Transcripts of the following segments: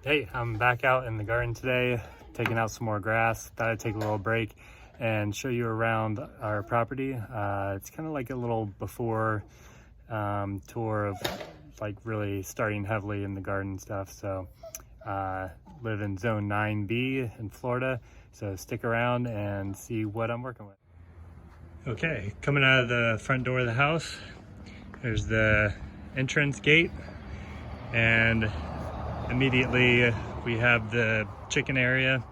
Hey, I'm back out in the garden today, taking out some more grass. Thought I'd take a little break and show you around our property. It's kind of like a little before tour of like really starting heavily in the garden stuff. So live in zone 9B in Florida. So stick around and see what I'm working with. Okay, coming out of the front door of the house, there's the entrance gate, and immediately we have the chicken area.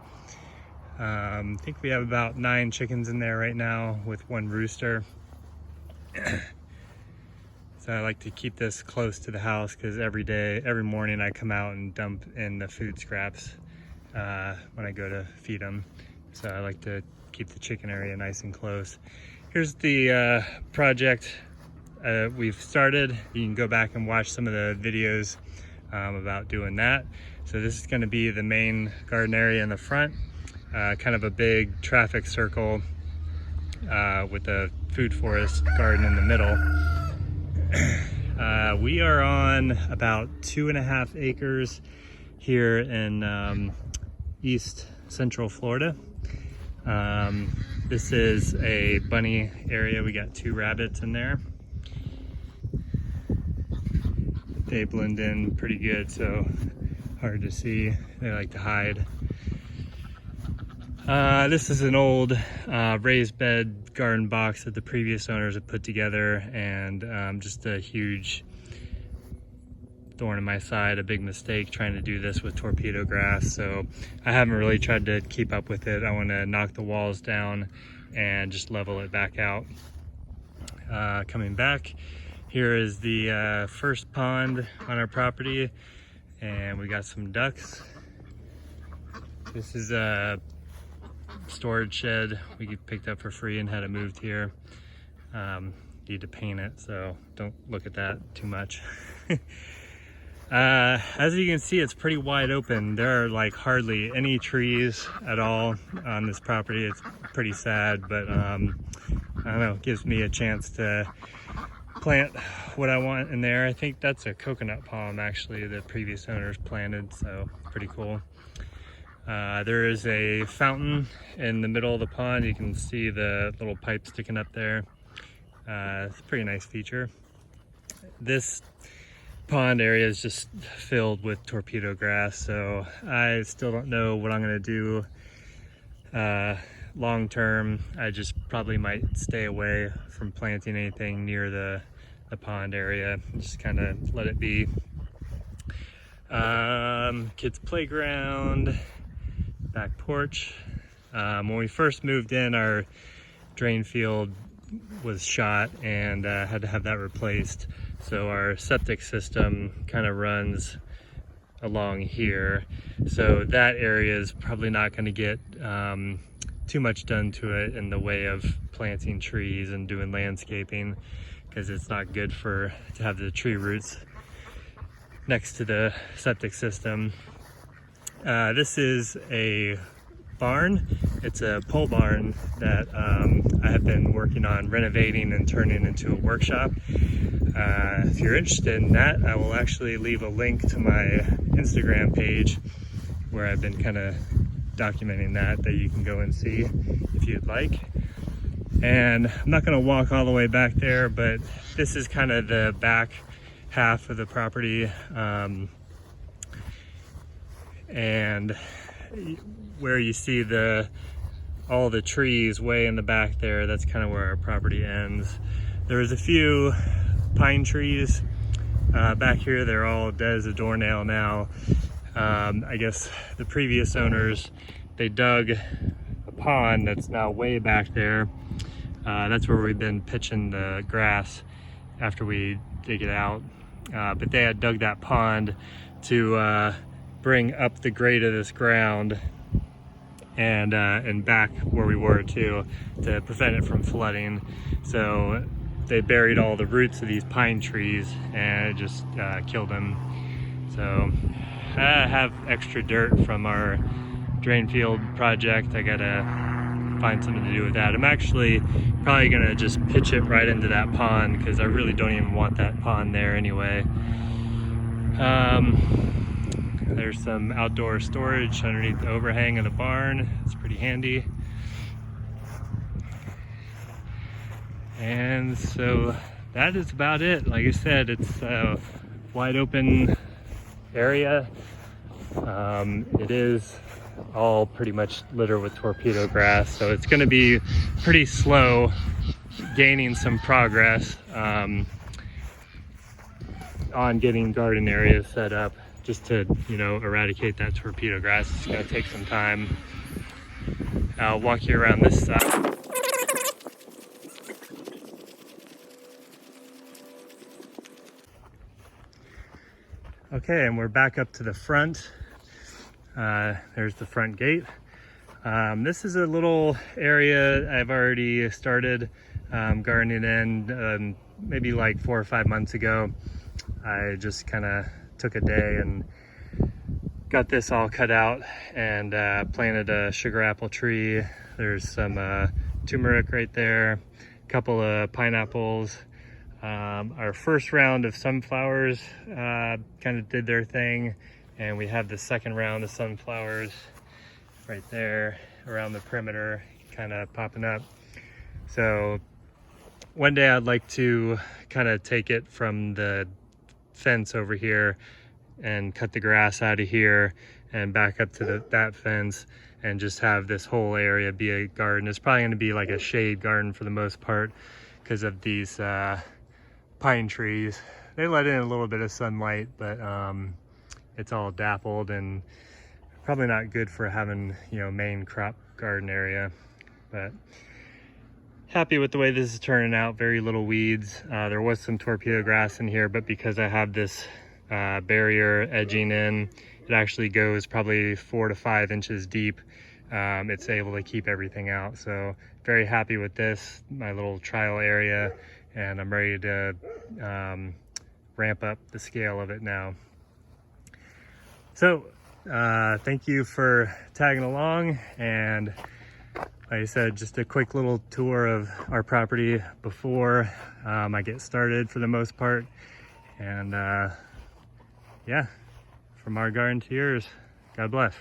I think we have about 9 chickens in there right now with 1 rooster. So I like to keep this close to the house because every morning I come out and dump in the food scraps when I go to feed them. So I like to keep the chicken area nice and close. Here's the project we've started. You can go back and watch some of the videos about doing that. So this is going to be the main garden area in the front, kind of a big traffic circle with a food forest garden in the middle. We are on about 2.5 acres here in East Central Florida. This is a bunny area. We got 2 rabbits in there. They blend in pretty good, so hard to see. They like to hide. This is an old raised bed garden box that the previous owners have put together, and just a huge thorn in my side, a big mistake trying to do this with torpedo grass. So I haven't really tried to keep up with it. I want to knock the walls down and just level it back out. Coming back, here is the first pond on our property, and we got some ducks. This is a storage shed we picked up for free and had it moved here. Need to paint it, so don't look at that too much. As you can see, it's pretty wide open. There are like hardly any trees at all on this property. It's pretty sad, but I don't know, it gives me a chance to plant what I want in there. I think that's a coconut palm actually the previous owners planted, so pretty cool. There is a fountain in the middle of the pond. You can see the little pipe sticking up there. It's a pretty nice feature. This pond area is just filled with torpedo grass, so I still don't know what I'm going to do long term. I just probably might stay away from planting anything near the pond area, just kind of let it be. Kids playground, back porch. When we first moved in, our drain field was shot and had to have that replaced. So our septic system kind of runs along here. So that area is probably not going to get too much done to it in the way of planting trees and doing landscaping, because it's not good to have the tree roots next to the septic system. This is a barn. It's a pole barn that I have been working on renovating and turning into a workshop. If you're interested in that, I will actually leave a link to my Instagram page where I've been kind of documenting that you can go and see if you'd like. And I'm not going to walk all the way back there, but this is kind of the back half of the property. And where you see all the trees way in the back there, that's kind of where our property ends. There's a few pine trees back here. They're all dead as a doornail now. I guess the previous owners, they dug a pond that's now way back there. That's where we've been pitching the grass after we dig it out. But they had dug that pond to bring up the grade of this ground and back where we were to prevent it from flooding. So they buried all the roots of these pine trees and it just killed them. So I have extra dirt from our drain field project. I gotta find something to do with that. I'm actually probably gonna just pitch it right into that pond because I really don't even want that pond there anyway. There's some outdoor storage underneath the overhang of the barn. It's pretty handy. And so that is about it. Like I said, it's a wide open area. It is all pretty much littered with torpedo grass, so it's going to be pretty slow gaining some progress on getting garden areas set up, just to, you know, eradicate that torpedo grass. It's going to take some time. I'll walk you around this side. Okay, and we're back up to the front. There's the front gate. This is a little area I've already started gardening in maybe like 4 or 5 months ago. I just kind of took a day and got this all cut out and planted a sugar apple tree. There's some turmeric right there, a couple of pineapples. Our first round of sunflowers kind of did their thing, and we have the second round of sunflowers right there around the perimeter kind of popping up. So one day I'd like to kind of take it from the fence over here and cut the grass out of here and back up to that fence and just have this whole area be a garden. It's probably going to be like a shade garden for the most part because of these pine trees. They let in a little bit of sunlight, but it's all dappled and probably not good for having, you know, main crop garden area. But happy with the way this is turning out. Very little weeds. There was some torpedo grass in here, but because I have this barrier edging in, it actually goes probably 4 to 5 inches deep. It's able to keep everything out. So very happy with this, my little trial area, and I'm ready to ramp up the scale of it now. So thank you for tagging along, and like I said, just a quick little tour of our property before I get started for the most part. And yeah, from our garden to yours, God bless.